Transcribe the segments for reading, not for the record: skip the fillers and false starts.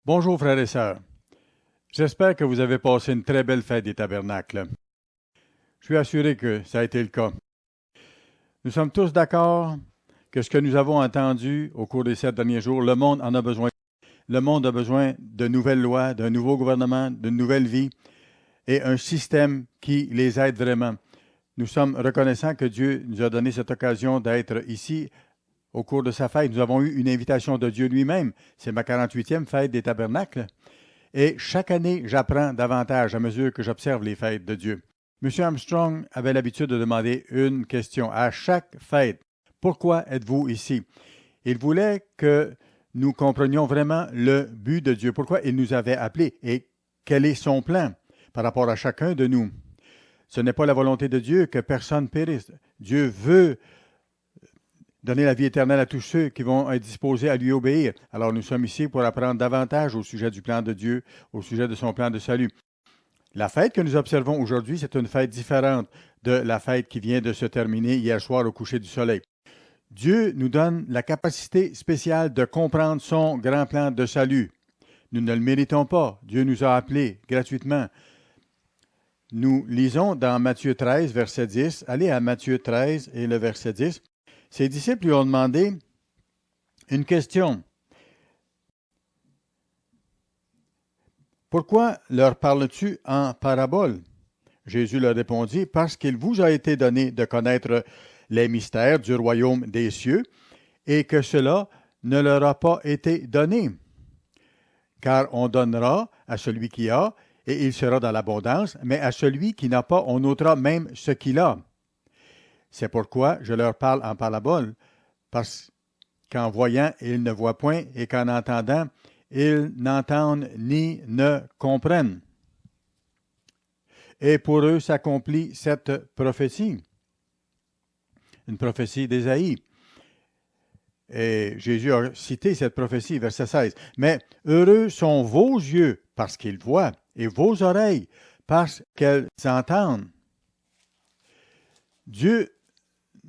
Bonjour frères et sœurs. J'espère que vous avez passé une très belle fête des tabernacles. Je suis assuré que ça a été le cas. Nous sommes tous d'accord que ce que nous avons entendu au cours des 7 derniers jours, le monde en a besoin. Le monde a besoin de nouvelles lois, d'un nouveau gouvernement, d'une nouvelle vie et un système qui les aide vraiment. Nous sommes reconnaissants que Dieu nous a donné cette occasion d'être ici au cours de sa fête. Nous avons eu une invitation de Dieu lui-même. C'est ma 48e fête des tabernacles. Et chaque année, j'apprends davantage à mesure que j'observe les fêtes de Dieu. M. Armstrong avait l'habitude de demander une question à chaque fête. Pourquoi êtes-vous ici? Il voulait que nous comprenions vraiment le but de Dieu, pourquoi il nous avait appelés et quel est son plan par rapport à chacun de nous. Ce n'est pas la volonté de Dieu que personne périsse. Dieu veut donner la vie éternelle à tous ceux qui vont être disposés à lui obéir. Alors nous sommes ici pour apprendre davantage au sujet du plan de Dieu, au sujet de son plan de salut. La fête que nous observons aujourd'hui, c'est une fête différente de la fête qui vient de se terminer hier soir au coucher du soleil. Dieu nous donne la capacité spéciale de comprendre son grand plan de salut. Nous ne le méritons pas. Dieu nous a appelés gratuitement. Nous lisons dans Matthieu 13, verset 10. Allez à Matthieu 13 et le verset 10. Ses disciples lui ont demandé une question. Pourquoi leur parles-tu en parabole? Jésus leur répondit, parce qu'il vous a été donné de connaître les mystères du royaume des cieux, et que cela ne leur a pas été donné. Car on donnera à celui qui a, et il sera dans l'abondance, mais à celui qui n'a pas, on ôtera même ce qu'il a. C'est pourquoi je leur parle en parabole, parce qu'en voyant, ils ne voient point, et qu'en entendant, ils n'entendent ni ne comprennent. Et pour eux s'accomplit cette prophétie, une prophétie d'Ésaïe. Et Jésus a cité cette prophétie, verset 16. Mais heureux sont vos yeux parce qu'ils voient, et vos oreilles parce qu'elles entendent. Dieu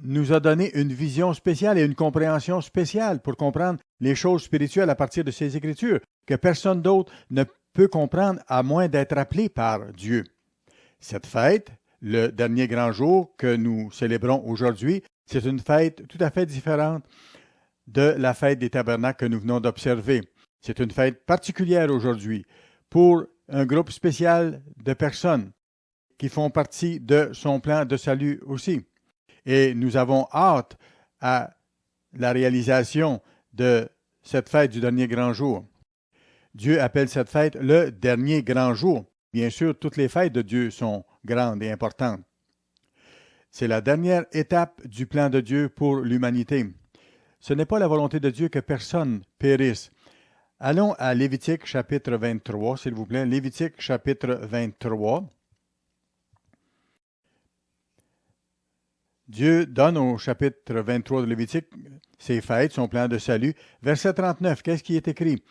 nous a donné une vision spéciale et une compréhension spéciale pour comprendre les choses spirituelles à partir de ces Écritures, que personne d'autre ne peut comprendre à moins d'être appelé par Dieu. Cette fête, le dernier grand jour que nous célébrons aujourd'hui, c'est une fête tout à fait différente de la fête des tabernacles que nous venons d'observer. C'est une fête particulière aujourd'hui pour un groupe spécial de personnes qui font partie de son plan de salut aussi. Et nous avons hâte à la réalisation de cette fête du dernier grand jour. Dieu appelle cette fête le dernier grand jour. Bien sûr, toutes les fêtes de Dieu sont grandes et importantes. C'est la dernière étape du plan de Dieu pour l'humanité. Ce n'est pas la volonté de Dieu que personne périsse. Allons à Lévitique chapitre 23, s'il vous plaît. Lévitique chapitre 23. Dieu donne au chapitre 23 de Lévitique ses fêtes, son plan de salut. Verset 39, qu'est-ce qui est écrit?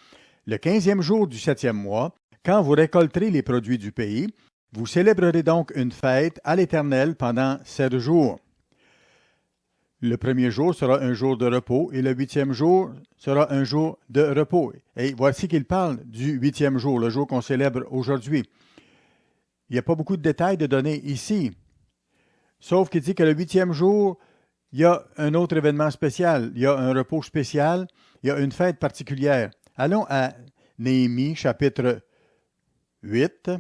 Le 15e jour du 7e mois, quand vous récolterez les produits du pays, vous célébrerez donc une fête à l'Éternel pendant 7 jours. Le premier jour sera un jour de repos et le 8e jour sera un jour de repos. Et voici qu'il parle du 8e jour, le jour qu'on célèbre aujourd'hui. Il n'y a pas beaucoup de détails de donner ici. Sauf qu'il dit que le 8e jour, il y a un autre événement spécial, il y a un repos spécial, il y a une fête particulière. Allons à Néhémie, chapitre 8.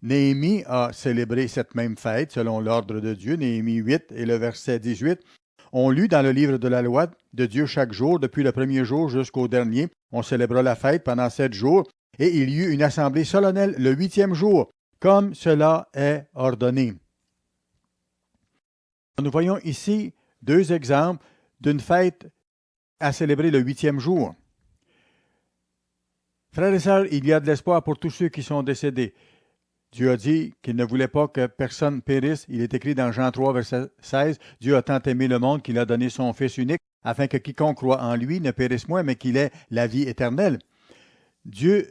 Néhémie a célébré cette même fête selon l'ordre de Dieu. Néhémie 8 et le verset 18. On lut dans le livre de la loi de Dieu chaque jour, depuis le premier jour jusqu'au dernier. On célébra la fête pendant 7 jours et il y eut une assemblée solennelle le 8e jour, comme cela est ordonné. Nous voyons ici 2 exemples d'une fête à célébrer le 8e jour. Frères et sœurs, il y a de l'espoir pour tous ceux qui sont décédés. Dieu a dit qu'il ne voulait pas que personne périsse. Il est écrit dans Jean 3, verset 16, « Dieu a tant aimé le monde qu'il a donné son Fils unique, afin que quiconque croit en lui ne périsse point, mais qu'il ait la vie éternelle. » Dieu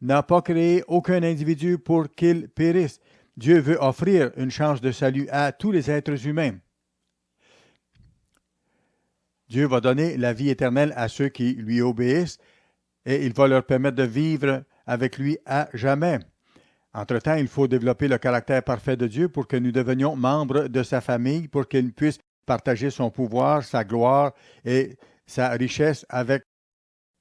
n'a pas créé aucun individu pour qu'il périsse. Dieu veut offrir une chance de salut à tous les êtres humains. Dieu va donner la vie éternelle à ceux qui lui obéissent et il va leur permettre de vivre avec lui à jamais. Entre-temps, il faut développer le caractère parfait de Dieu pour que nous devenions membres de sa famille, pour qu'il puisse partager son pouvoir, sa gloire et sa richesse avec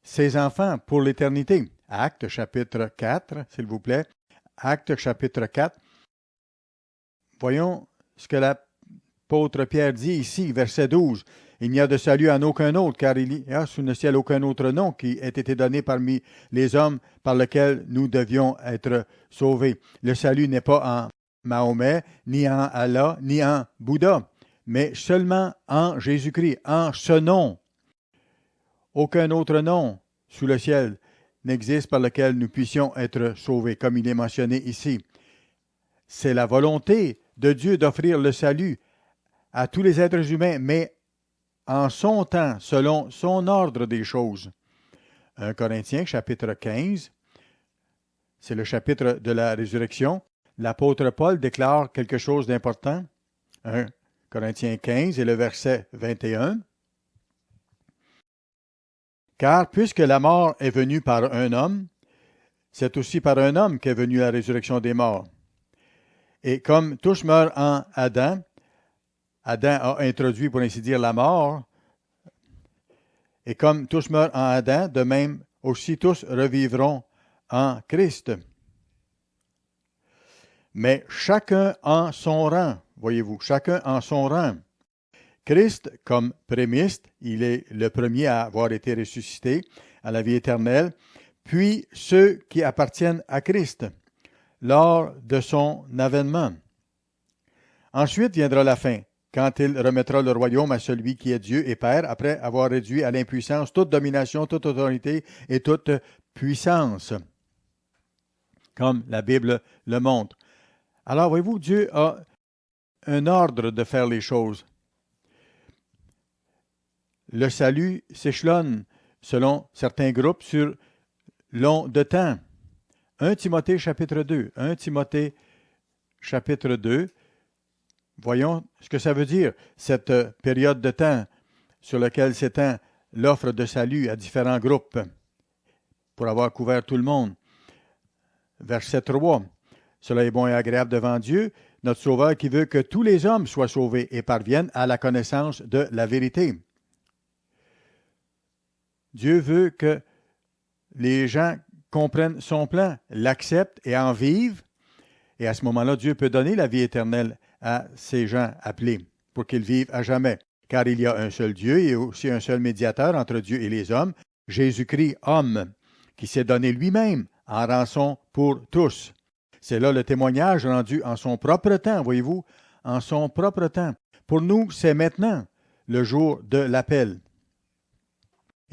ses enfants pour l'éternité. Actes chapitre 4, s'il vous plaît. Actes chapitre 4. Voyons ce que l'apôtre Pierre dit ici, verset 12. Il n'y a de salut en aucun autre, car il n'y a sous le ciel aucun autre nom qui ait été donné parmi les hommes par lequel nous devions être sauvés. Le salut n'est pas en Mahomet, ni en Allah, ni en Bouddha, mais seulement en Jésus-Christ, en ce nom. Aucun autre nom sous le ciel n'existe par lequel nous puissions être sauvés, comme il est mentionné ici. C'est la volonté de Dieu d'offrir le salut à tous les êtres humains, mais en son temps, selon son ordre des choses. 1 Corinthiens, chapitre 15, c'est le chapitre de la résurrection. L'apôtre Paul déclare quelque chose d'important. 1 Corinthiens 15 et le verset 21. Car puisque la mort est venue par un homme, c'est aussi par un homme qu'est venue la résurrection des morts. Et comme tous meurent en Adam, Adam a introduit, pour ainsi dire, la mort. Et comme tous meurent en Adam, de même aussi tous revivront en Christ. Mais chacun en son rang, voyez-vous, chacun en son rang. Christ, comme prémisse, il est le premier à avoir été ressuscité à la vie éternelle, puis ceux qui appartiennent à Christ lors de son avènement. Ensuite viendra la fin, quand il remettra le royaume à celui qui est Dieu et Père, après avoir réduit à l'impuissance toute domination, toute autorité et toute puissance, comme la Bible le montre. Alors, voyez-vous, Dieu a un ordre de faire les choses. Le salut s'échelonne, selon certains groupes, sur long de temps. 1 Timothée chapitre 2. 1 Timothée chapitre 2. Voyons ce que ça veut dire, cette période de temps sur laquelle s'étend l'offre de salut à différents groupes pour avoir couvert tout le monde. Verset 3. Cela est bon et agréable devant Dieu, notre Sauveur qui veut que tous les hommes soient sauvés et parviennent à la connaissance de la vérité. Dieu veut que les gens comprennent son plan, l'acceptent et en vivent. Et à ce moment-là, Dieu peut donner la vie éternelle à ces gens appelés pour qu'ils vivent à jamais. Car il y a un seul Dieu et aussi un seul médiateur entre Dieu et les hommes, Jésus-Christ, homme, qui s'est donné lui-même en rançon pour tous. C'est là le témoignage rendu en son propre temps, voyez-vous, en son propre temps. Pour nous, c'est maintenant le jour de l'appel.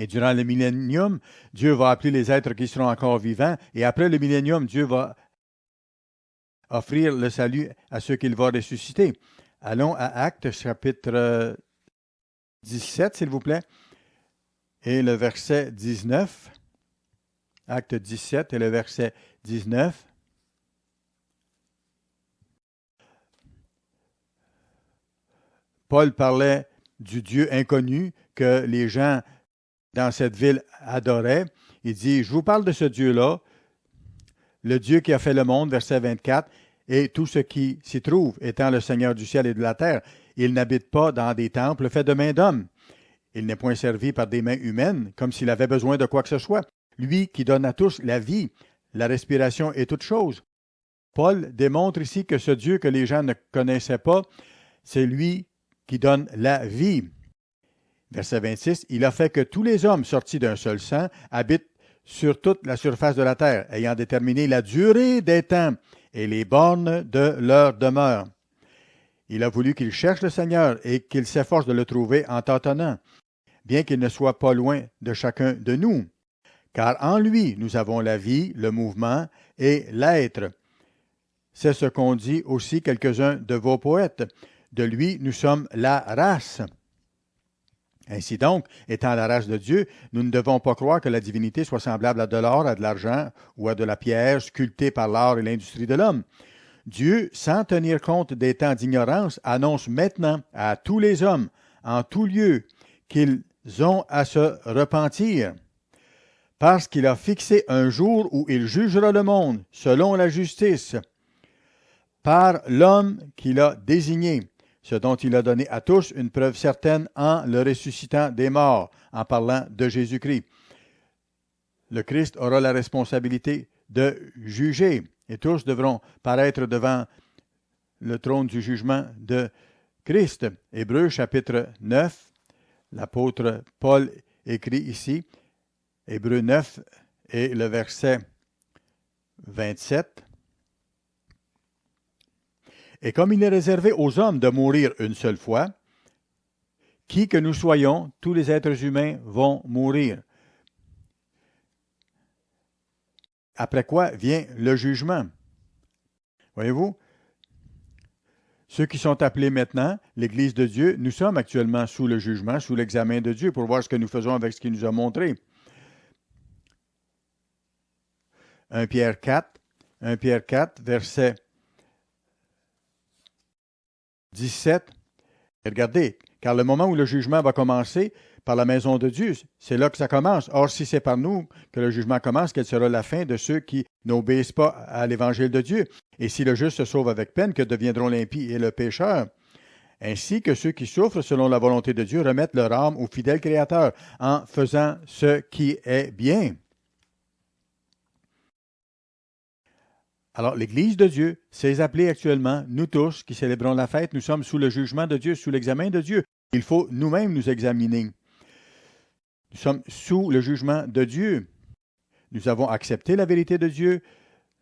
Et durant le millénium, Dieu va appeler les êtres qui seront encore vivants. Et après le millénium, Dieu va offrir le salut à ceux qu'il va ressusciter. Allons à Actes chapitre 17, s'il vous plaît, et le verset 19. Acte 17 et le verset 19. Paul parlait du Dieu inconnu que les gens dans cette ville adoraient. Il dit, je vous parle de ce Dieu-là, le Dieu qui a fait le monde, verset 24, et tout ce qui s'y trouve, étant le Seigneur du ciel et de la terre. Il n'habite pas dans des temples faits de mains d'hommes. Il n'est point servi par des mains humaines, comme s'il avait besoin de quoi que ce soit. Lui qui donne à tous la vie, la respiration et toutes choses. Paul démontre ici que ce Dieu que les gens ne connaissaient pas, c'est lui qui donne la vie. Verset 26, il a fait que tous les hommes sortis d'un seul sang habitent sur toute la surface de la terre, ayant déterminé la durée des temps et les bornes de leur demeure. Il a voulu qu'ils cherchent le Seigneur et qu'ils s'efforcent de le trouver en tâtonnant, bien qu'il ne soit pas loin de chacun de nous. Car en lui, nous avons la vie, le mouvement et l'être. C'est ce qu'ont dit aussi quelques-uns de vos poètes. De lui, nous sommes la race. Ainsi donc, étant la race de Dieu, nous ne devons pas croire que la divinité soit semblable à de l'or, à de l'argent ou à de la pierre sculptée par l'art et l'industrie de l'homme. Dieu, sans tenir compte des temps d'ignorance, annonce maintenant à tous les hommes, en tout lieu, qu'ils ont à se repentir. parce qu'il a fixé un jour où il jugera le monde, selon la justice, par l'homme qu'il a désigné, ce dont il a donné à tous une preuve certaine en le ressuscitant des morts, en parlant de Jésus-Christ. Le Christ aura la responsabilité de juger, et tous devront paraître devant le trône du jugement de Christ. Hébreux chapitre 9, l'apôtre Paul écrit ici, Hébreux 9 et le verset 27. Et comme il est réservé aux hommes de mourir une seule fois, qui que nous soyons, tous les êtres humains vont mourir. Après quoi vient le jugement. Voyez-vous, ceux qui sont appelés maintenant, l'Église de Dieu, nous sommes actuellement sous le jugement, sous l'examen de Dieu pour voir ce que nous faisons avec ce qu'il nous a montré. 1 Pierre 4, verset 17. Et regardez, car le moment où le jugement va commencer par la maison de Dieu, c'est là que ça commence. Or, si c'est par nous que le jugement commence, quelle sera la fin de ceux qui n'obéissent pas à l'Évangile de Dieu? Et si le juste se sauve avec peine, que deviendront l'impie et le pécheur? Ainsi que ceux qui souffrent selon la volonté de Dieu remettent leur âme au fidèle Créateur en faisant ce qui est bien. Alors, l'Église de Dieu, ses appelés actuellement, nous tous qui célébrons la fête, nous sommes sous le jugement de Dieu, sous l'examen de Dieu. Il faut nous-mêmes nous examiner. Nous sommes sous le jugement de Dieu. Nous avons accepté la vérité de Dieu.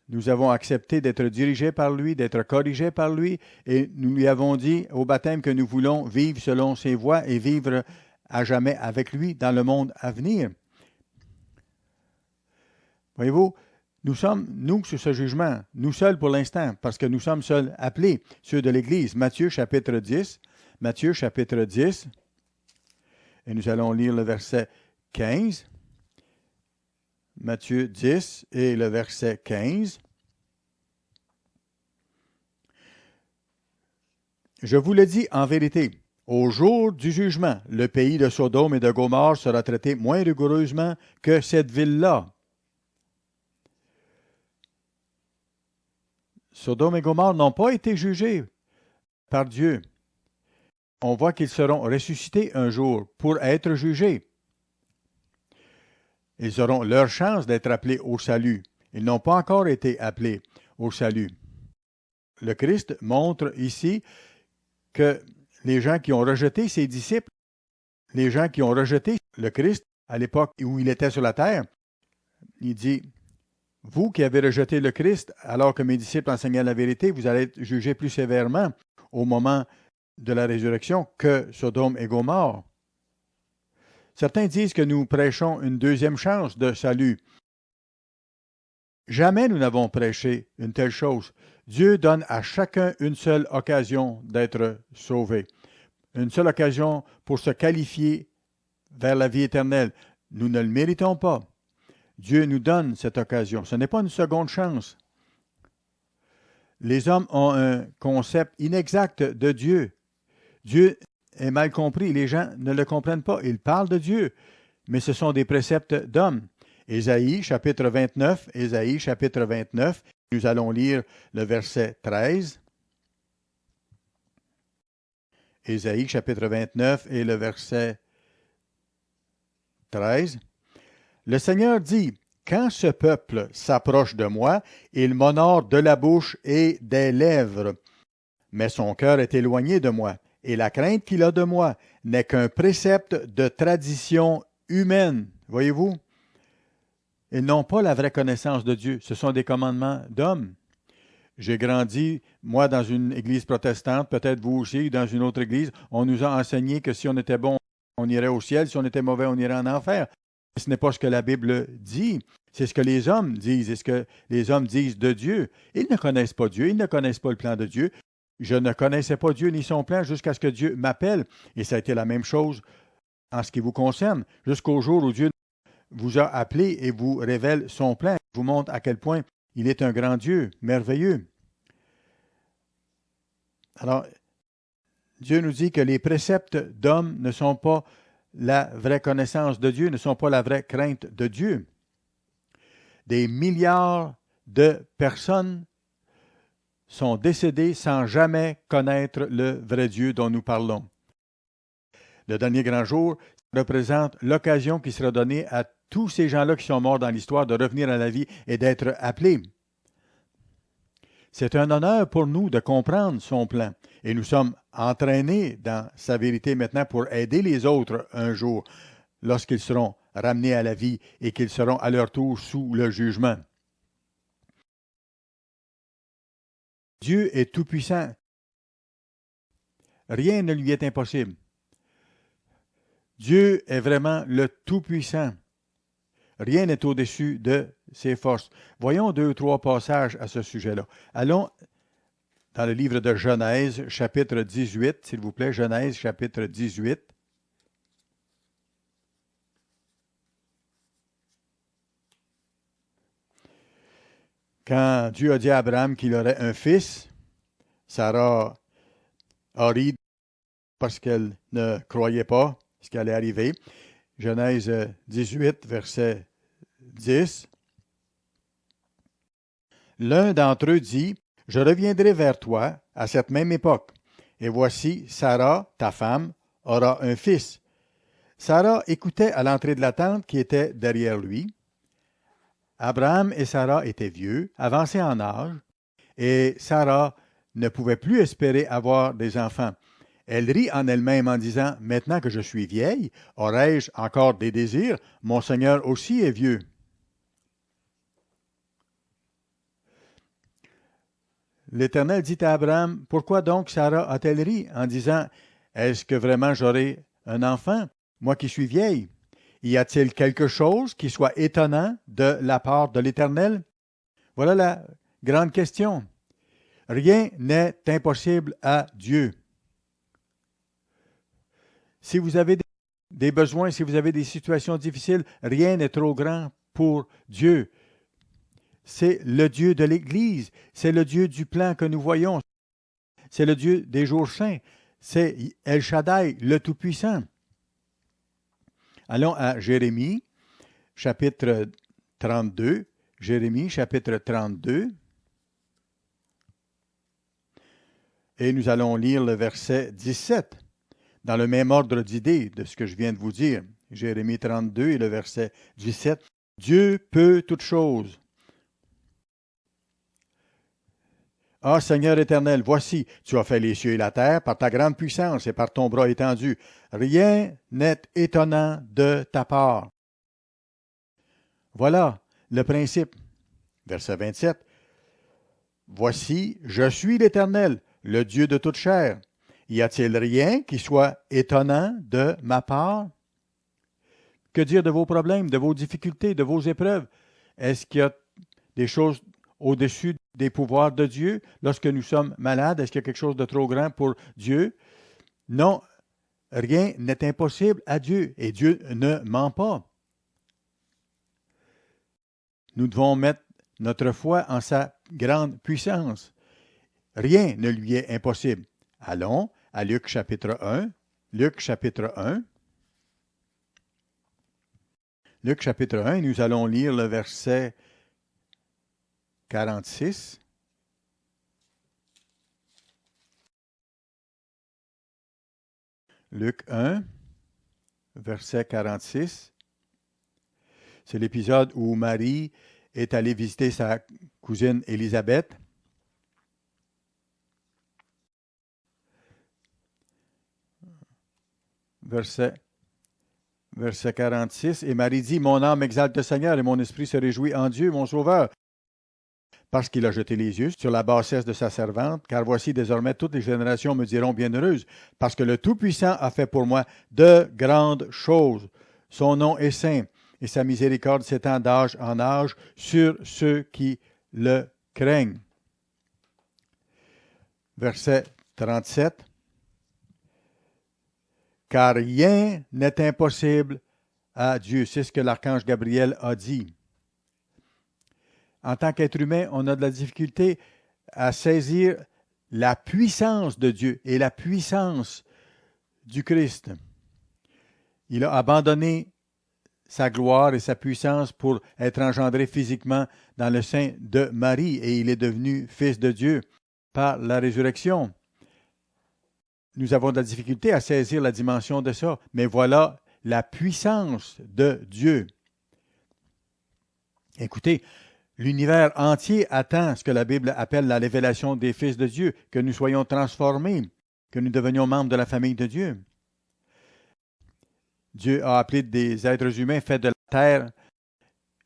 Nous avons accepté d'être dirigés par lui, d'être corrigés par lui, et nous lui avons dit au baptême que nous voulons vivre selon ses voies et vivre à jamais avec lui dans le monde à venir. Voyez-vous, nous sommes, nous, sous ce jugement, nous seuls pour l'instant, parce que nous sommes seuls appelés, ceux de l'Église. Matthieu chapitre 10, et nous allons lire le verset 15. Matthieu 10 et le verset 15. Je vous le dis en vérité, au jour du jugement, le pays de Sodome et de Gomorrhe sera traité moins rigoureusement que cette ville-là. Sodome et Gomorrhe n'ont pas été jugés par Dieu. On voit qu'ils seront ressuscités un jour pour être jugés. Ils auront leur chance d'être appelés au salut. Ils n'ont pas encore été appelés au salut. Le Christ montre ici que les gens qui ont rejeté ses disciples, les gens qui ont rejeté le Christ à l'époque où il était sur la terre, il dit, vous qui avez rejeté le Christ alors que mes disciples enseignaient la vérité, vous allez être jugés plus sévèrement au moment de la résurrection que Sodome et Gomorrhe. Certains disent que nous prêchons une deuxième chance de salut. Jamais nous n'avons prêché une telle chose. Dieu donne à chacun une seule occasion d'être sauvé. Une seule occasion pour se qualifier vers la vie éternelle. Nous ne le méritons pas. Dieu nous donne cette occasion. Ce n'est pas une seconde chance. Les hommes ont un concept inexact de Dieu. Dieu est mal compris. Les gens ne le comprennent pas. Ils parlent de Dieu, mais ce sont des préceptes d'hommes. Ésaïe, chapitre 29, nous allons lire le verset 13. Ésaïe, chapitre 29 et le verset 13. Le Seigneur dit, « Quand ce peuple s'approche de moi, il m'honore de la bouche et des lèvres, mais son cœur est éloigné de moi, et la crainte qu'il a de moi n'est qu'un précepte de tradition humaine. » Voyez-vous? Ils n'ont pas la vraie connaissance de Dieu. Ce sont des commandements d'hommes. J'ai grandi, moi, dans une église protestante, peut-être vous aussi, dans une autre église. On nous a enseigné que si on était bon, on irait au ciel. Si on était mauvais, on irait en enfer. Ce n'est pas ce que la Bible dit. C'est ce que les hommes disent et ce que les hommes disent de Dieu. Ils ne connaissent pas Dieu. Ils ne connaissent pas le plan de Dieu. Je ne connaissais pas Dieu ni son plan jusqu'à ce que Dieu m'appelle. Et ça a été la même chose en ce qui vous concerne. Jusqu'au jour où Dieu vous a appelé et vous révèle son plan, vous montre à quel point il est un grand Dieu, merveilleux. Alors, Dieu nous dit que les préceptes d'hommes ne sont pas la vraie connaissance de Dieu, ne sont pas la vraie crainte de Dieu. des milliards de personnes sont décédées sans jamais connaître le vrai Dieu dont nous parlons. Le dernier grand jour représente l'occasion qui sera donnée à tous ces gens-là qui sont morts dans l'histoire de revenir à la vie et d'être appelés. C'est un honneur pour nous de comprendre son plan et nous sommes entraînés dans sa vérité maintenant pour aider les autres un jour lorsqu'ils seront ramenés à la vie et qu'ils seront à leur tour sous le jugement. Dieu est tout-puissant. Rien ne lui est impossible. Dieu est vraiment le tout-puissant. Rien n'est au-dessus de ses forces. Voyons 2 ou 3 passages à ce sujet-là. Allons dans le livre de Genèse, chapitre 18, s'il vous plaît. Genèse, chapitre 18. Quand Dieu a dit à Abraham qu'il aurait un fils, Sarah a ri parce qu'elle ne croyait pas ce qui allait arriver. Genèse 18, verset 10. L'un d'entre eux dit, « Je reviendrai vers toi à cette même époque, et voici, Sarah, ta femme, aura un fils. » Sarah écoutait à l'entrée de la tente qui était derrière lui. Abraham et Sarah étaient vieux, avancés en âge, et Sarah ne pouvait plus espérer avoir des enfants. Elle rit en elle-même en disant, « Maintenant que je suis vieille, aurai-je encore des désirs? Mon Seigneur aussi est vieux. » L'Éternel dit à Abraham, « Pourquoi donc Sarah a-t-elle ri en disant, « Est-ce que vraiment j'aurai un enfant, moi qui suis vieille? Y a-t-il quelque chose qui soit étonnant de la part de l'Éternel? » Voilà la grande question. Rien n'est impossible à Dieu. Si vous avez des besoins, si vous avez des situations difficiles, rien n'est trop grand pour Dieu. C'est le Dieu de l'Église, c'est le Dieu du plan que nous voyons, c'est le Dieu des jours saints, c'est El Shaddai, le Tout-Puissant. Allons à Jérémie, chapitre 32. Jérémie, chapitre 32. Et nous allons lire le verset 17, dans le même ordre d'idée de ce que je viens de vous dire. Jérémie 32 et le verset 17. Dieu peut toutes choses. Ah, Seigneur éternel, voici, tu as fait les cieux et la terre par ta grande puissance et par ton bras étendu. Rien n'est étonnant de ta part. Voilà le principe. Verset 27. Voici, je suis l'Éternel, le Dieu de toute chair. Y a-t-il rien qui soit étonnant de ma part? Que dire de vos problèmes, de vos difficultés, de vos épreuves? Est-ce qu'il y a des choses au-dessus des pouvoirs de Dieu lorsque nous sommes malades? Est-ce qu'il y a quelque chose de trop grand pour Dieu? Non, rien n'est impossible à Dieu et Dieu ne ment pas. Nous devons mettre notre foi en sa grande puissance. Rien ne lui est impossible. Allons à Luc chapitre 1. Luc chapitre 1. Luc chapitre 1, nous allons lire le verset 46. Luc 1, verset 46. C'est l'épisode où Marie est allée visiter sa cousine Élisabeth. Verset 46. Et Marie dit, « Mon âme exalte le Seigneur et mon esprit se réjouit en Dieu, mon Sauveur, parce qu'il a jeté les yeux sur la bassesse de sa servante, car voici désormais toutes les générations me diront bienheureuse, parce que le Tout-Puissant a fait pour moi de grandes choses. Son nom est saint, et sa miséricorde s'étend d'âge en âge sur ceux qui le craignent. » Verset 37. Car rien n'est impossible à Dieu. C'est ce que l'archange Gabriel a dit. En tant qu'être humain, on a de la difficulté à saisir la puissance de Dieu et la puissance du Christ. Il a abandonné sa gloire et sa puissance pour être engendré physiquement dans le sein de Marie, et il est devenu fils de Dieu par la résurrection. Nous avons de la difficulté à saisir la dimension de ça, mais voilà la puissance de Dieu. Écoutez, l'univers entier attend ce que la Bible appelle la révélation des fils de Dieu, que nous soyons transformés, que nous devenions membres de la famille de Dieu. Dieu a appelé des êtres humains faits de la terre.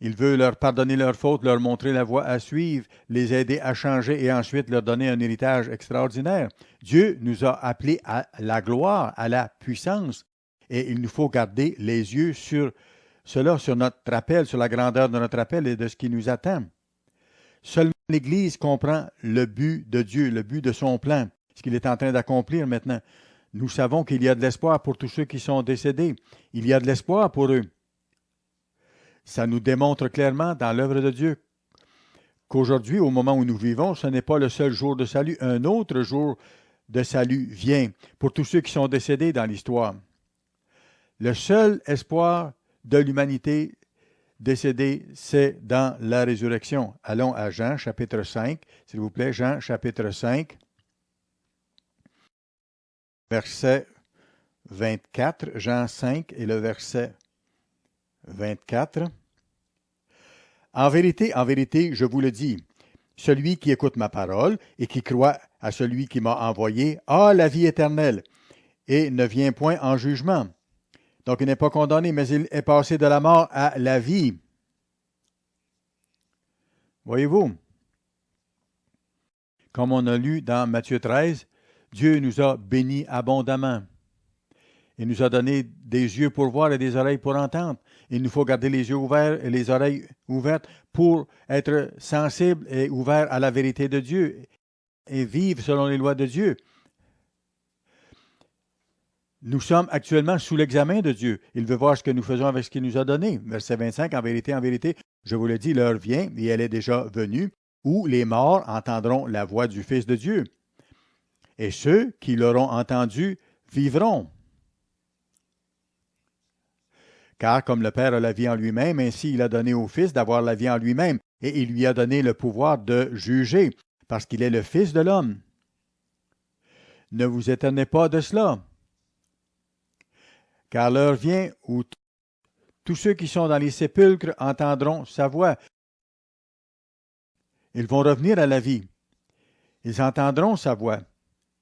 Il veut leur pardonner leurs fautes, leur montrer la voie à suivre, les aider à changer et ensuite leur donner un héritage extraordinaire. Dieu nous a appelés à la gloire, à la puissance, et il nous faut garder les yeux sur cela, sur notre appel, sur la grandeur de notre appel et de ce qui nous attend. Seulement l'Église comprend le but de Dieu, le but de son plan, ce qu'il est en train d'accomplir maintenant. Nous savons qu'il y a de l'espoir pour tous ceux qui sont décédés. Il y a de l'espoir pour eux. Ça nous démontre clairement dans l'œuvre de Dieu qu'aujourd'hui, au moment où nous vivons, ce n'est pas le seul jour de salut. Un autre jour de salut vient pour tous ceux qui sont décédés dans l'histoire. Le seul espoir de l'humanité décédée, c'est dans la résurrection. Allons à Jean, chapitre 5, s'il vous plaît. Jean, chapitre 5, verset 24. Jean 5 et le verset 24. En vérité, je vous le dis, celui qui écoute ma parole et qui croit à celui qui m'a envoyé a la vie éternelle et ne vient point en jugement. Donc, il n'est pas condamné, mais il est passé de la mort à la vie. Voyez-vous, comme on a lu dans Matthieu 13, Dieu nous a bénis abondamment. Il nous a donné des yeux pour voir et des oreilles pour entendre. Il nous faut garder les yeux ouverts et les oreilles ouvertes pour être sensibles et ouverts à la vérité de Dieu et vivre selon les lois de Dieu. Nous sommes actuellement sous l'examen de Dieu. Il veut voir ce que nous faisons avec ce qu'il nous a donné. Verset 25, en vérité, je vous le dis, l'heure vient, et elle est déjà venue, où les morts entendront la voix du Fils de Dieu. Et ceux qui l'auront entendu vivront. Car comme le Père a la vie en lui-même, ainsi il a donné au Fils d'avoir la vie en lui-même, et il lui a donné le pouvoir de juger, parce qu'il est le Fils de l'homme. Ne vous étonnez pas de cela. Car l'heure vient où tous ceux qui sont dans les sépulcres entendront sa voix. Ils vont revenir à la vie. Ils entendront sa voix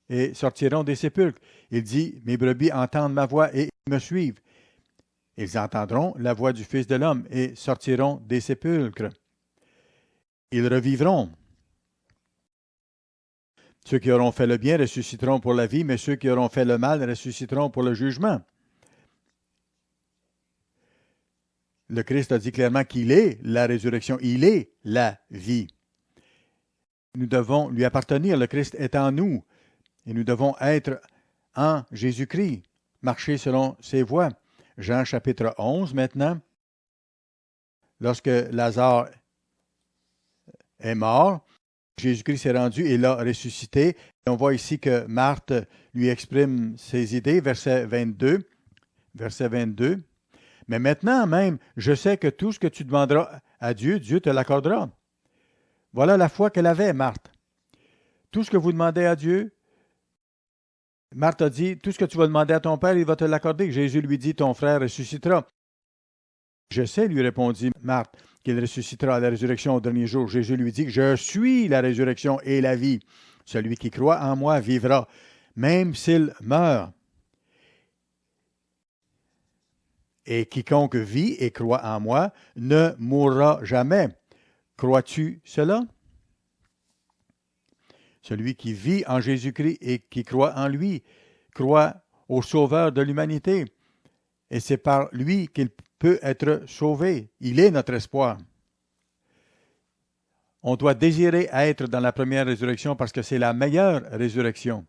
et sortiront des sépulcres. Il dit, mes brebis entendent ma voix et me suivent. Ils entendront la voix du Fils de l'homme et sortiront des sépulcres. Ils revivront. Ceux qui auront fait le bien ressusciteront pour la vie, mais ceux qui auront fait le mal ressusciteront pour le jugement. Le Christ a dit clairement qu'il est la résurrection, il est la vie. Nous devons lui appartenir, le Christ est en nous, et nous devons être en Jésus-Christ, marcher selon ses voies. Jean chapitre 11 maintenant, lorsque Lazare est mort, Jésus-Christ s'est rendu et l'a ressuscité. Et on voit ici que Marthe lui exprime ses idées, verset 22. Verset 22. Mais maintenant même, je sais que tout ce que tu demanderas à Dieu, Dieu te l'accordera. Voilà la foi qu'elle avait, Marthe. Tout ce que vous demandez à Dieu, Marthe a dit, tout ce que tu vas demander à ton Père, il va te l'accorder. Jésus lui dit, ton frère ressuscitera. Je sais, lui répondit Marthe, qu'il ressuscitera à la résurrection au dernier jour. Jésus lui dit, je suis la résurrection et la vie. Celui qui croit en moi vivra, même s'il meurt. Et quiconque vit et croit en moi ne mourra jamais. Crois-tu cela? Celui qui vit en Jésus-Christ et qui croit en lui, croit au Sauveur de l'humanité. Et c'est par lui qu'il peut être sauvé. Il est notre espoir. On doit désirer être dans la première résurrection parce que c'est la meilleure résurrection.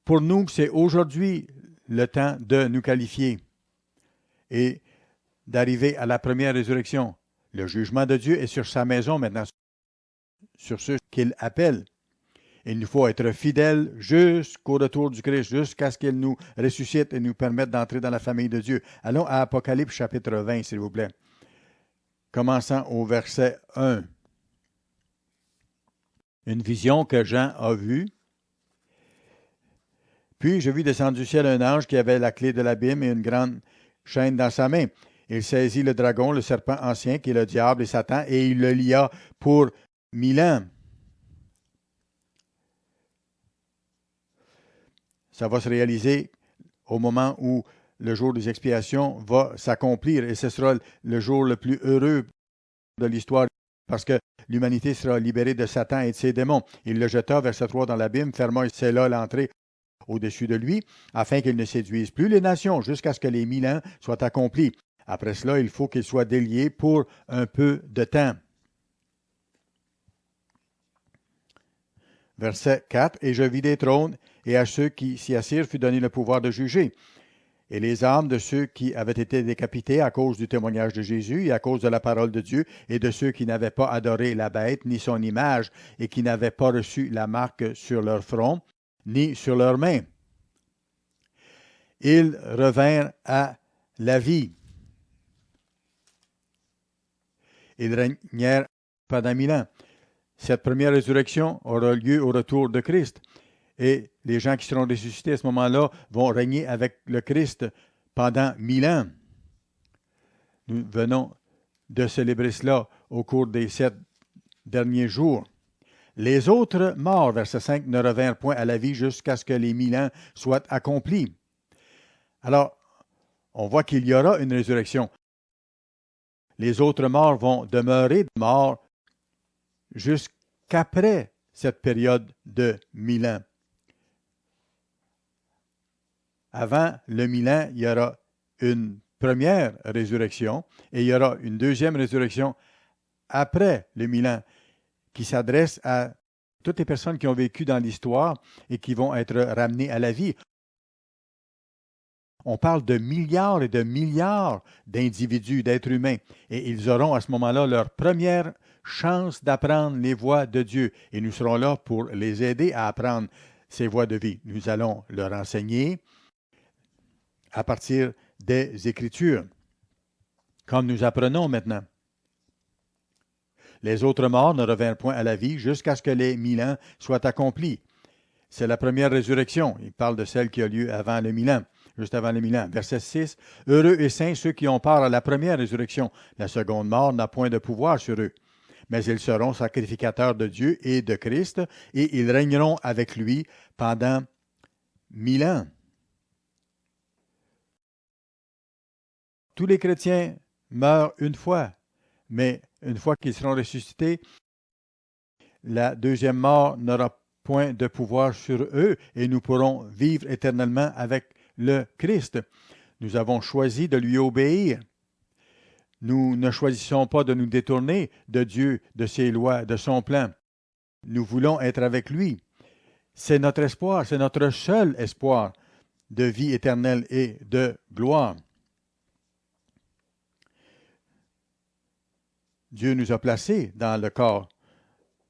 Pour nous, c'est aujourd'hui le temps de nous qualifier et d'arriver à la première résurrection. Le jugement de Dieu est sur sa maison maintenant, sur ceux qu'il appelle. Il nous faut être fidèles jusqu'au retour du Christ, jusqu'à ce qu'il nous ressuscite et nous permette d'entrer dans la famille de Dieu. Allons à Apocalypse chapitre 20, s'il vous plaît. Commençant au verset 1. Une vision que Jean a vue. Puis je vis descendre du ciel un ange qui avait la clé de l'abîme et une grande chaîne dans sa main. Il saisit le dragon, le serpent ancien, qui est le diable et Satan, et il le lia pour 1000 ans. Ça va se réaliser au moment où le jour des expiations va s'accomplir, et ce sera le jour le plus heureux de l'histoire, parce que l'humanité sera libérée de Satan et de ses démons. Il le jeta, verset 3, dans l'abîme, ferma là l'entrée au-dessus de lui, afin qu'il ne séduise plus les nations, jusqu'à ce que les 1000 ans soient accomplis. Après cela, il faut qu'il soit délié pour un peu de temps. Verset 4. Et je vis des trônes, et à ceux qui s'y assirent fut donné le pouvoir de juger. Et les âmes de ceux qui avaient été décapités à cause du témoignage de Jésus et à cause de la parole de Dieu, et de ceux qui n'avaient pas adoré la bête ni son image, et qui n'avaient pas reçu la marque sur leur front, ni sur leurs mains. Ils revinrent à la vie. Ils régnèrent pendant 1000 ans. Cette première résurrection aura lieu au retour de Christ. Et les gens qui seront ressuscités à ce moment-là vont régner avec le Christ pendant 1000 ans. Nous venons de célébrer cela au cours des 7 derniers jours. Les autres morts, verset 5, ne revinrent point à la vie jusqu'à ce que les 1000 ans soient accomplis. Alors, on voit qu'il y aura une résurrection. Les autres morts vont demeurer morts jusqu'après cette période de 1000 ans. Avant le 1000 ans, il y aura une première résurrection et il y aura une deuxième résurrection après le 1000 ans qui s'adresse à toutes les personnes qui ont vécu dans l'histoire et qui vont être ramenées à la vie. On parle de milliards et de milliards d'individus, d'êtres humains, et ils auront à ce moment-là leur première chance d'apprendre les voies de Dieu, et nous serons là pour les aider à apprendre ces voies de vie. Nous allons leur enseigner à partir des Écritures, comme nous apprenons maintenant. Les autres morts ne revinrent point à la vie jusqu'à ce que les 1000 ans soient accomplis. C'est la première résurrection. Il parle de celle qui a lieu avant le 1000 ans, juste avant le 1000 ans. Verset 6. Heureux et saints ceux qui ont part à la première résurrection. La seconde mort n'a point de pouvoir sur eux. Mais ils seront sacrificateurs de Dieu et de Christ, et ils régneront avec lui pendant 1000 ans. Tous les chrétiens meurent une fois, mais une fois qu'ils seront ressuscités, la deuxième mort n'aura point de pouvoir sur eux et nous pourrons vivre éternellement avec le Christ. Nous avons choisi de lui obéir. Nous ne choisissons pas de nous détourner de Dieu, de ses lois, de son plan. Nous voulons être avec lui. C'est notre espoir, c'est notre seul espoir de vie éternelle et de gloire. Dieu nous a placés dans le corps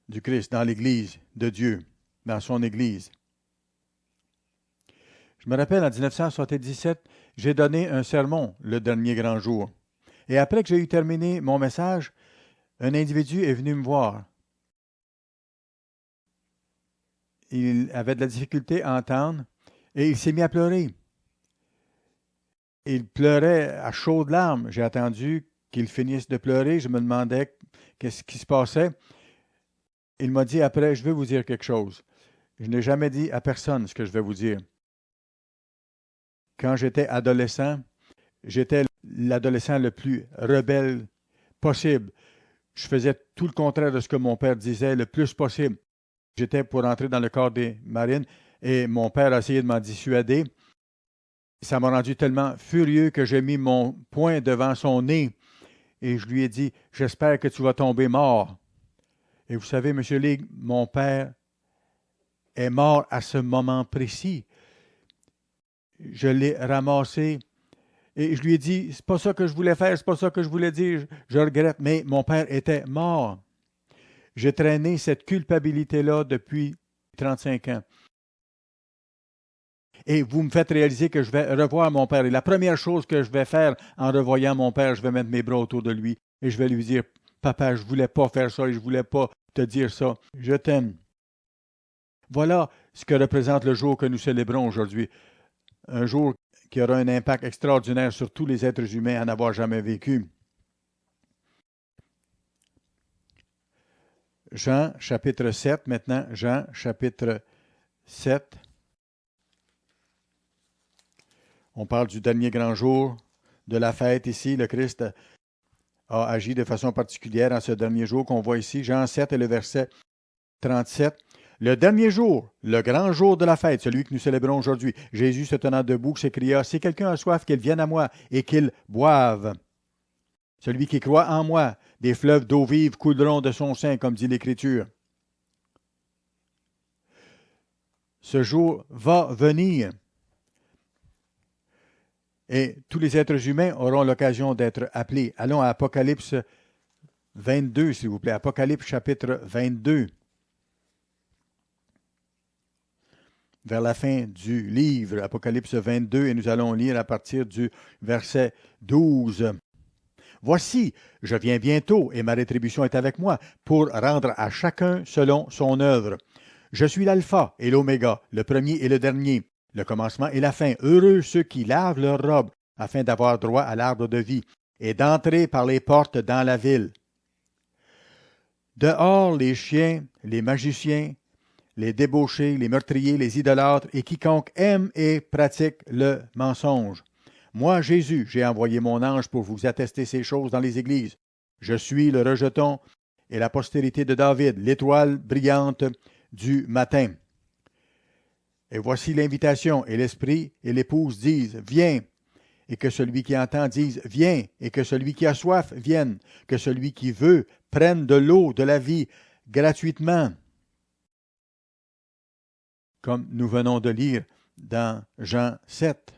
du Christ, dans l'Église de Dieu, dans son Église. Je me rappelle, en 1977, j'ai donné un sermon le dernier grand jour. Et après que j'ai eu terminé mon message, un individu est venu me voir. Il avait de la difficulté à entendre et il s'est mis à pleurer. Il pleurait à chaudes larmes. J'ai attendu qu'il finisse de pleurer. Je me demandais qu'est-ce qui se passait. Il m'a dit après, je vais vous dire quelque chose. Je n'ai jamais dit à personne ce que je vais vous dire. Quand j'étais adolescent, j'étais l'adolescent le plus rebelle possible. Je faisais tout le contraire de ce que mon père disait le plus possible. J'étais pour entrer dans le corps des marines et mon père a essayé de m'en dissuader. Ça m'a rendu tellement furieux que j'ai mis mon poing devant son nez et je lui ai dit « J'espère que tu vas tomber mort. » Et vous savez, M. League, mon père est mort à ce moment précis. Je l'ai ramassé et je lui ai dit « C'est pas ça que je voulais faire, c'est pas ça que je voulais dire, je regrette. » Mais mon père était mort. J'ai traîné cette culpabilité-là depuis 35 ans. Et vous me faites réaliser que je vais revoir mon père. Et la première chose que je vais faire en revoyant mon père, je vais mettre mes bras autour de lui et je vais lui dire, papa, je ne voulais pas faire ça et je ne voulais pas te dire ça. Je t'aime. Voilà ce que représente le jour que nous célébrons aujourd'hui. Un jour qui aura un impact extraordinaire sur tous les êtres humains à n'avoir jamais vécu. Jean, chapitre 7, maintenant. Jean, chapitre 7. On parle du dernier grand jour de la fête ici. Le Christ a agi de façon particulière en ce dernier jour qu'on voit ici. Jean 7 et le verset 37. Le dernier jour, le grand jour de la fête, celui que nous célébrons aujourd'hui, Jésus se tenant debout s'écria, « Si quelqu'un a soif, qu'il vienne à moi et qu'il boive. Celui qui croit en moi, des fleuves d'eau vive couleront de son sein, comme dit l'Écriture. » Ce jour va venir. Et tous les êtres humains auront l'occasion d'être appelés. Allons à Apocalypse 22, s'il vous plaît. Apocalypse chapitre 22. Vers la fin du livre, Apocalypse 22, et nous allons lire à partir du verset 12. « Voici, je viens bientôt, et ma rétribution est avec moi, pour rendre à chacun selon son œuvre. Je suis l'alpha et l'oméga, le premier et le dernier, le commencement et la fin. Heureux ceux qui lavent leurs robes, afin d'avoir droit à l'arbre de vie, et d'entrer par les portes dans la ville. Dehors les chiens, les magiciens, les débauchés, les meurtriers, les idolâtres, et quiconque aime et pratique le mensonge. Moi, Jésus, j'ai envoyé mon ange pour vous attester ces choses dans les églises. Je suis le rejeton et la postérité de David, l'étoile brillante du matin. Et voici l'invitation, et l'Esprit et l'Épouse disent, « Viens !» Et que celui qui entend dise, « Viens !» Et que celui qui a soif vienne, que celui qui veut prenne de l'eau de la vie gratuitement. Comme nous venons de lire dans Jean 7.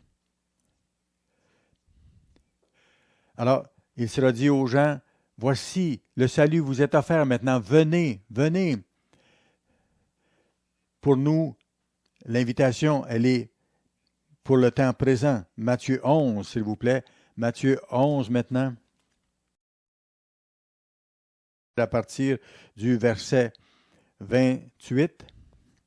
Alors, il sera dit aux gens, « Voici, le salut vous est offert maintenant, venez, venez. » Pour nous, l'invitation, elle est pour le temps présent. Matthieu 11, s'il vous plaît. Matthieu 11 maintenant. À partir du verset 28.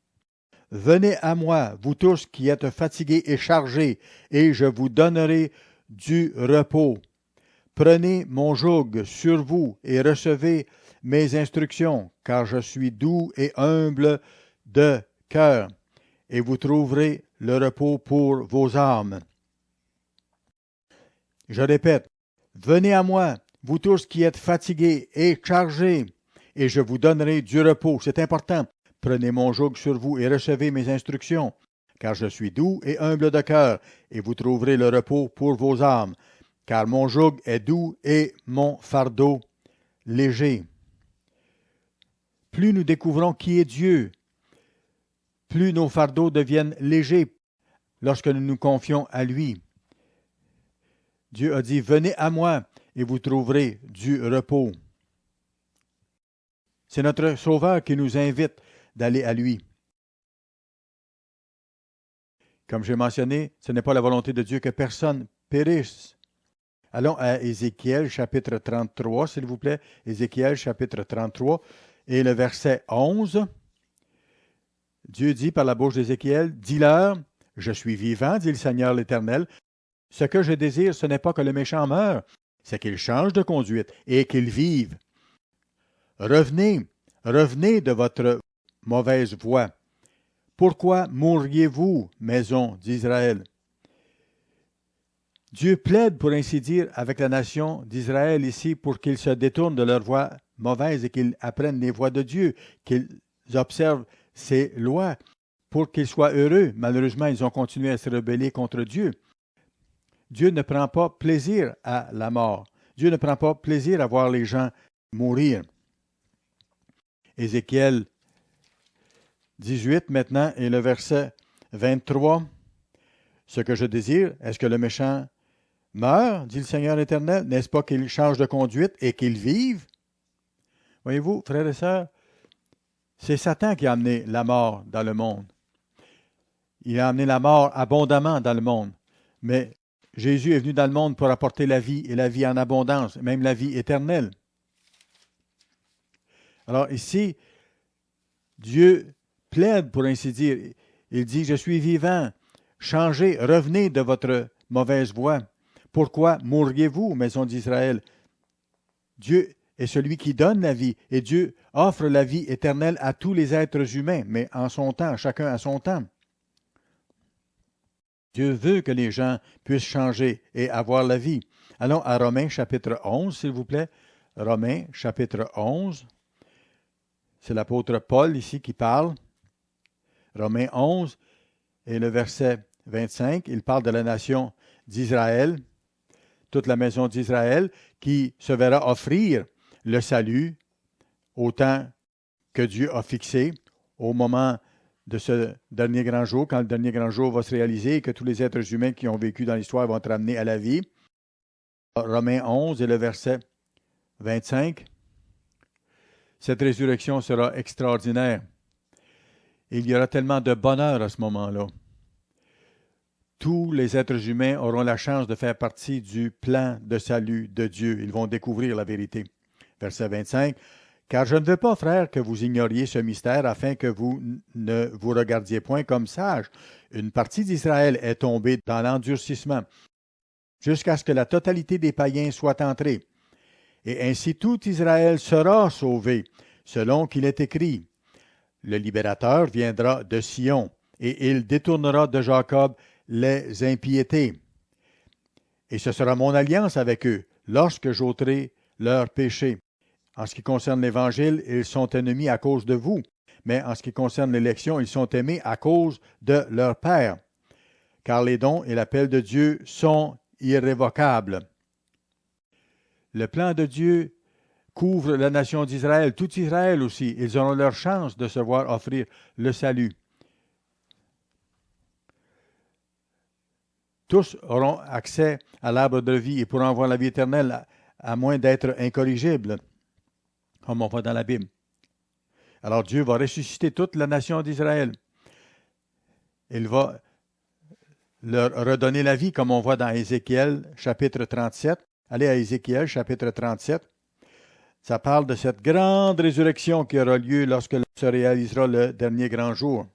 « Venez à moi, vous tous qui êtes fatigués et chargés, et je vous donnerai du repos. Prenez mon joug sur vous et recevez mes instructions, car je suis doux et humble de cœur, et vous trouverez le repos pour vos âmes. » Je répète, venez à moi, vous tous qui êtes fatigués et chargés, et je vous donnerai du repos. C'est important. Prenez mon joug sur vous et recevez mes instructions, car je suis doux et humble de cœur, et vous trouverez le repos pour vos âmes. Car mon joug est doux et mon fardeau léger. Plus nous découvrons qui est Dieu, plus nos fardeaux deviennent légers lorsque nous nous confions à lui. Dieu a dit, « Venez à moi et vous trouverez du repos. » C'est notre Sauveur qui nous invite d'aller à lui. Comme j'ai mentionné, ce n'est pas la volonté de Dieu que personne périsse. Allons à Ézéchiel, chapitre 33, s'il vous plaît. Ézéchiel, chapitre 33, et le verset 11. Dieu dit par la bouche d'Ézéchiel, « Dis-leur, je suis vivant, dit le Seigneur l'Éternel. Ce que je désire, ce n'est pas que le méchant meure, c'est qu'il change de conduite et qu'il vive. Revenez, revenez de votre mauvaise voie. Pourquoi mourriez-vous, maison d'Israël? » Dieu plaide, pour ainsi dire, avec la nation d'Israël ici pour qu'ils se détournent de leur voie mauvaise et qu'ils apprennent les voies de Dieu, qu'ils observent ses lois pour qu'ils soient heureux. Malheureusement, ils ont continué à se rebeller contre Dieu. Dieu ne prend pas plaisir à la mort. Dieu ne prend pas plaisir à voir les gens mourir. Ézéchiel 18 maintenant et le verset 23. « Ce que je désire, est-ce que le méchant meurt, dit le Seigneur l'Éternel, n'est-ce pas qu'il change de conduite et qu'il vive? » Voyez-vous, frères et sœurs, C'est Satan qui a amené la mort dans le monde. Il a amené la mort abondamment dans le monde. Mais Jésus est venu dans le monde pour apporter la vie et la vie en abondance, même la vie éternelle. Alors ici, Dieu plaide, pour ainsi dire. Il dit, je suis vivant, changez, revenez de votre mauvaise voie. Pourquoi mourriez-vous, maison d'Israël? Dieu est celui qui donne la vie, et Dieu offre la vie éternelle à tous les êtres humains, mais en son temps, chacun à son temps. Dieu veut que les gens puissent changer et avoir la vie. Allons à Romains chapitre 11, s'il vous plaît. Romains chapitre 11. C'est l'apôtre Paul ici qui parle. Romains 11 et le verset 25, il parle de la nation d'Israël, toute la maison d'Israël, qui se verra offrir le salut au temps que Dieu a fixé, au moment de ce dernier grand jour, quand le dernier grand jour va se réaliser et que tous les êtres humains qui ont vécu dans l'histoire vont être ramenés à la vie. Romains 11 et le verset 25. Cette résurrection sera extraordinaire. Il y aura tellement de bonheur à ce moment-là. Tous les êtres humains auront la chance de faire partie du plan de salut de Dieu. Ils vont découvrir la vérité. Verset 25. « Car je ne veux pas, frères, que vous ignoriez ce mystère afin que vous ne vous regardiez point comme sages. Une partie d'Israël est tombée dans l'endurcissement jusqu'à ce que la totalité des païens soit entrée. Et ainsi tout Israël sera sauvé, selon qu'il est écrit. Le libérateur viendra de Sion, et il détournera de Jacob les impiétés. Et ce sera mon alliance avec eux, lorsque j'ôterai leurs péchés. En ce qui concerne l'Évangile, ils sont ennemis à cause de vous, mais en ce qui concerne l'élection, ils sont aimés à cause de leur Père. Car les dons et l'appel de Dieu sont irrévocables. » Le plan de Dieu couvre la nation d'Israël, tout Israël aussi. Ils auront leur chance de se voir offrir le salut. Tous auront accès à l'arbre de vie et pourront avoir la vie éternelle, à moins d'être incorrigibles, comme on voit dans la Bible. Alors Dieu va ressusciter toute la nation d'Israël. Il va leur redonner la vie, comme on voit dans Ézéchiel chapitre 37. Allez à Ézéchiel chapitre 37. Ça parle de cette grande résurrection qui aura lieu lorsque se réalisera le dernier grand jour.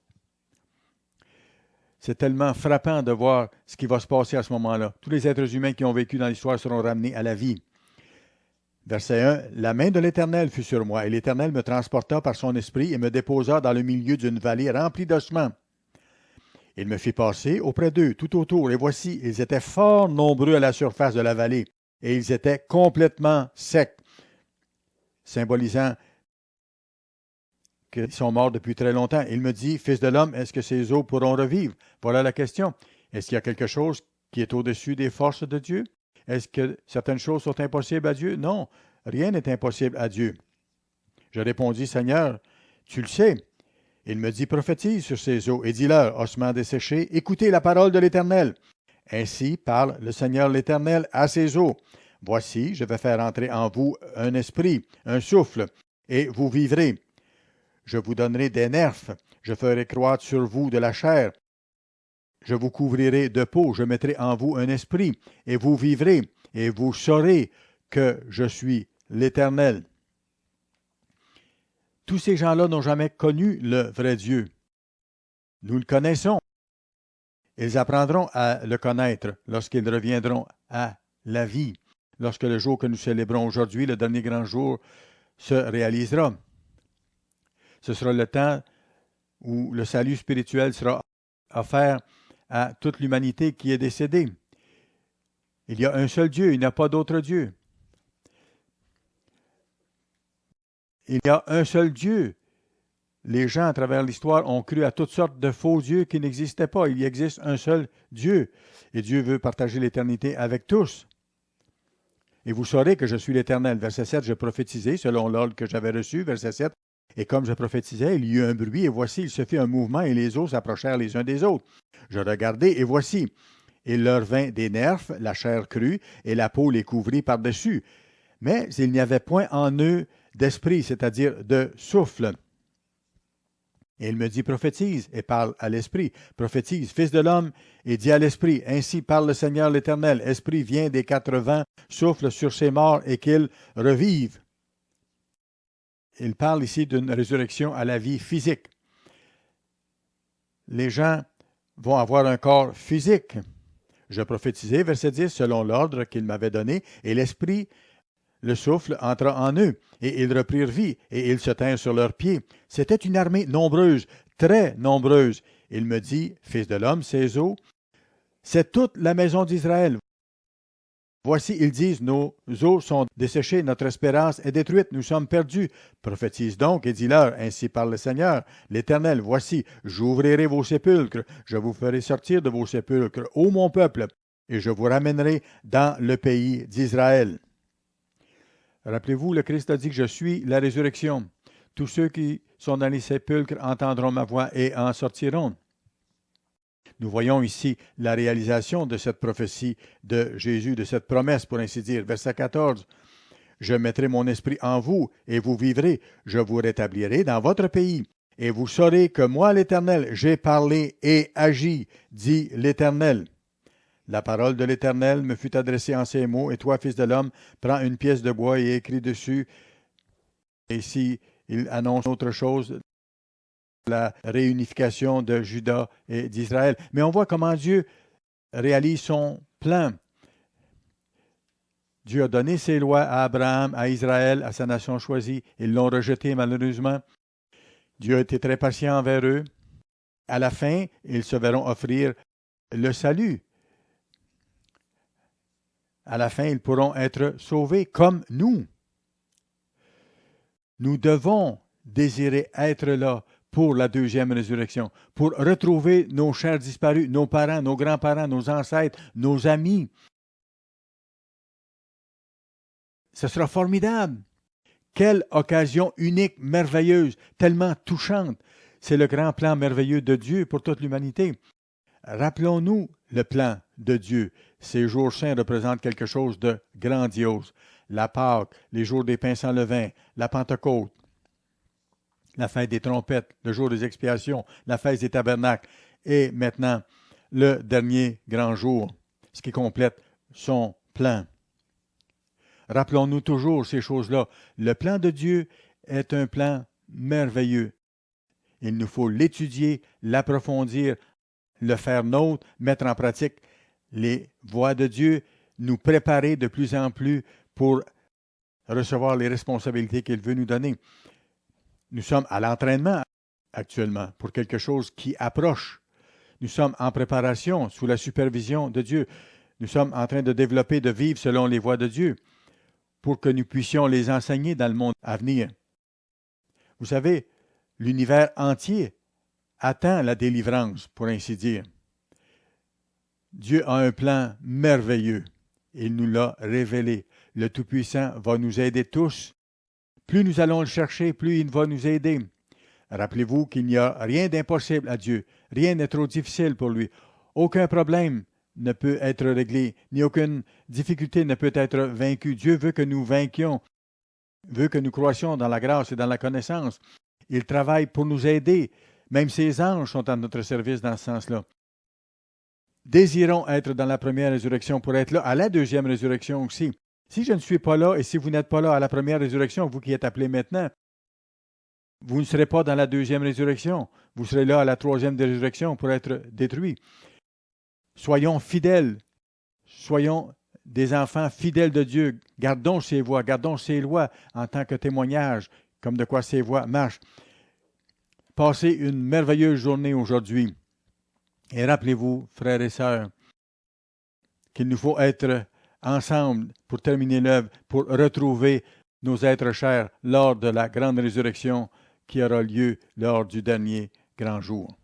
C'est tellement frappant de voir ce qui va se passer à ce moment-là. Tous les êtres humains qui ont vécu dans l'histoire seront ramenés à la vie. Verset 1. « La main de l'Éternel fut sur moi, et l'Éternel me transporta par son esprit et me déposa dans le milieu d'une vallée remplie d'ossements. Il me fit passer auprès d'eux, tout autour, et voici, ils étaient fort nombreux à la surface de la vallée, et ils étaient complètement secs, symbolisant qu'ils sont morts depuis très longtemps. Il me dit, Fils de l'homme, est-ce que ces eaux pourront revivre? Voilà la question. Est-ce qu'il y a quelque chose qui est au-dessus des forces de Dieu? Est-ce que certaines choses sont impossibles à Dieu? Non, rien n'est impossible à Dieu. Je répondis, Seigneur, tu le sais. Il me dit, prophétise sur ces eaux et dis-leur, ossements desséchés, écoutez la parole de l'Éternel. Ainsi parle le Seigneur l'Éternel à ces eaux. Voici, je vais faire entrer en vous un esprit, un souffle, et vous vivrez. Je vous donnerai des nerfs, je ferai croître sur vous de la chair. Je vous couvrirai de peau, je mettrai en vous un esprit, et vous vivrez, et vous saurez que je suis l'Éternel. » Tous ces gens-là n'ont jamais connu le vrai Dieu. Nous le connaissons. Ils apprendront à le connaître lorsqu'ils reviendront à la vie, lorsque le jour que nous célébrons aujourd'hui, le dernier grand jour, se réalisera. Ce sera le temps où le salut spirituel sera offert à toute l'humanité qui est décédée. Il y a un seul Dieu, il n'y a pas d'autre Dieu. Il y a un seul Dieu. Les gens, à travers l'histoire, ont cru à toutes sortes de faux dieux qui n'existaient pas. Il y existe un seul Dieu. Et Dieu veut partager l'éternité avec tous. Et vous saurez que je suis l'Éternel. Verset 7, je prophétisais selon l'ordre que j'avais reçu. Verset 7, et comme je prophétisais, il y eut un bruit, et voici, il se fit un mouvement, et les eaux s'approchèrent les uns des autres. Je regardai, et voici, il leur vint des nerfs, la chair crue, et la peau les couvrit par-dessus. Mais il n'y avait point en eux d'esprit, c'est-à-dire de souffle. Et il me dit, prophétise, et parle à l'Esprit. Prophétise, Fils de l'homme, et dis à l'Esprit, ainsi parle le Seigneur l'Éternel. Esprit vient des 4 vents, souffle sur ces morts, et qu'ils revivent. Il parle ici d'une résurrection à la vie physique. Les gens vont avoir un corps physique. Je prophétisai, verset 10, selon l'ordre qu'il m'avait donné, et l'Esprit, le souffle, entra en eux, et ils reprirent vie, et ils se tinrent sur leurs pieds. C'était une armée nombreuse, très nombreuse. Il me dit, Fils de l'homme, ces eaux, c'est toute la maison d'Israël. Voici, ils disent, nos eaux sont desséchées, notre espérance est détruite, nous sommes perdus. Prophétise donc et dis-leur, ainsi parle le Seigneur, l'Éternel, voici, j'ouvrirai vos sépulcres, je vous ferai sortir de vos sépulcres, ô mon peuple, et je vous ramènerai dans le pays d'Israël. Rappelez-vous, le Christ a dit que je suis la résurrection. Tous ceux qui sont dans les sépulcres entendront ma voix et en sortiront. Nous voyons ici la réalisation de cette prophétie de Jésus, de cette promesse, pour ainsi dire. Verset 14. Je mettrai mon esprit en vous, et vous vivrez. Je vous rétablirai dans votre pays. Et vous saurez que moi, l'Éternel, j'ai parlé et agi, dit l'Éternel. La parole de l'Éternel me fut adressée en ces mots, et toi, fils de l'homme, prends une pièce de bois et écris dessus. Et ici, il annonce autre chose, la réunification de Juda et d'Israël. Mais on voit comment Dieu réalise son plan. Dieu a donné ses lois à Abraham, à Israël, à sa nation choisie. Ils l'ont rejeté malheureusement. Dieu a été très patient envers eux. À la fin, ils se verront offrir le salut. À la fin, ils pourront être sauvés comme nous. Nous devons désirer être là pour la deuxième résurrection, pour retrouver nos chers disparus, nos parents, nos grands-parents, nos ancêtres, nos amis. Ce sera formidable. Quelle occasion unique, merveilleuse, tellement touchante. C'est le grand plan merveilleux de Dieu pour toute l'humanité. Rappelons-nous le plan de Dieu. Ces jours saints représentent quelque chose de grandiose. La Pâque, les jours des pains sans levain, la Pentecôte, la fête des trompettes, le jour des expiations, la fête des tabernacles, et maintenant le dernier grand jour, ce qui complète son plan. Rappelons-nous toujours ces choses-là. Le plan de Dieu est un plan merveilleux. Il nous faut l'étudier, l'approfondir, le faire nôtre, mettre en pratique les voies de Dieu, nous préparer de plus en plus pour recevoir les responsabilités qu'il veut nous donner. Nous sommes à l'entraînement actuellement pour quelque chose qui approche. Nous sommes en préparation sous la supervision de Dieu. Nous sommes en train de développer, de vivre selon les voies de Dieu pour que nous puissions les enseigner dans le monde à venir. Vous savez, l'univers entier attend la délivrance, pour ainsi dire. Dieu a un plan merveilleux. Il nous l'a révélé. Le Tout-Puissant va nous aider tous. Plus nous allons le chercher, plus il va nous aider. Rappelez-vous qu'il n'y a rien d'impossible à Dieu. Rien n'est trop difficile pour lui. Aucun problème ne peut être réglé, ni aucune difficulté ne peut être vaincue. Dieu veut que nous vainquions, veut que nous croissions dans la grâce et dans la connaissance. Il travaille pour nous aider. Même ses anges sont à notre service dans ce sens-là. Désirons être dans la première résurrection pour être là à la deuxième résurrection aussi. Si je ne suis pas là et si vous n'êtes pas là à la première résurrection, vous qui êtes appelés maintenant, vous ne serez pas dans la deuxième résurrection. Vous serez là à la troisième résurrection pour être détruits. Soyons fidèles. Soyons des enfants fidèles de Dieu. Gardons ses voies, gardons ses lois en tant que témoignage, comme de quoi ses voies marchent. Passez une merveilleuse journée aujourd'hui. Et rappelez-vous, frères et sœurs, qu'il nous faut être ensemble pour terminer l'œuvre, pour retrouver nos êtres chers lors de la grande résurrection qui aura lieu lors du dernier grand jour.